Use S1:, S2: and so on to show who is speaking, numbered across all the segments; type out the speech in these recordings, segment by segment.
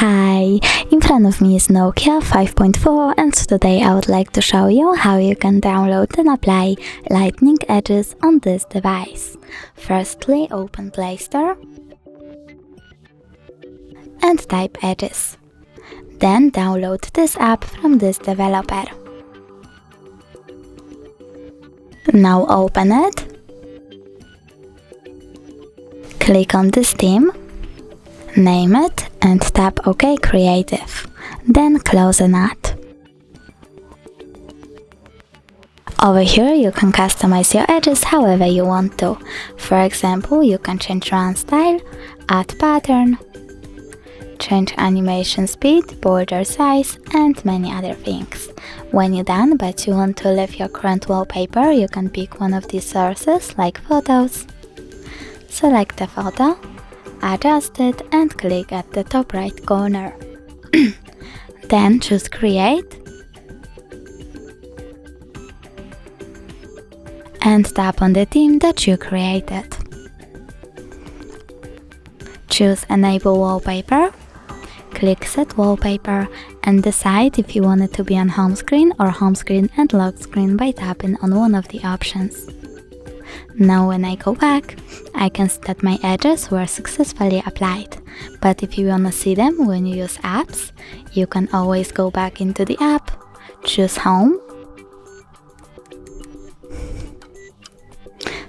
S1: Hi, in front of me is Nokia 5.4 and today I would like to show you how you can download and apply lightning edges on this device. Firstly, open Play Store and type edges. Then download this app from this developer. Now open it. Click on this theme. Name it and tap OK Creative, then close it. Over here you can customize your edges however you want to. For example, you can change run style, add pattern, change animation speed, border size and many other things. When you're done but you want to leave your current wallpaper, you can pick one of these sources like photos. Select the photo, adjust it and click at the top right corner. Then choose Create and tap on the theme that you created. Choose Enable Wallpaper, click Set Wallpaper and decide if you want it to be on home screen or home screen and lock screen by tapping on one of the options. Now when I go back, I can see that my edges were successfully applied, but if you wanna see them when you use apps, you can always go back into the app, choose Home,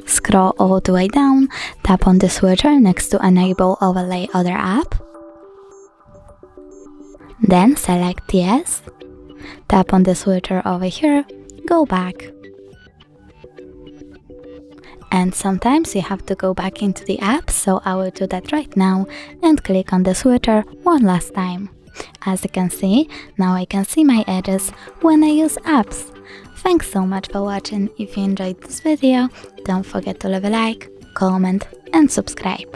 S1: scroll all the way down, tap on the switcher next to Enable Overlay Other App, then select Yes, tap on the switcher over here, go back. And sometimes you have to go back into the app, so I will do that right now and click on the switcher one last time. As you can see, now I can see my edges when I use apps. Thanks so much for watching. If you enjoyed this video, don't forget to leave a like, comment and subscribe.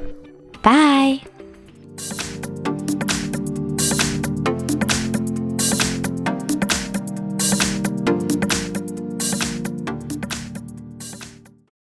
S1: Bye!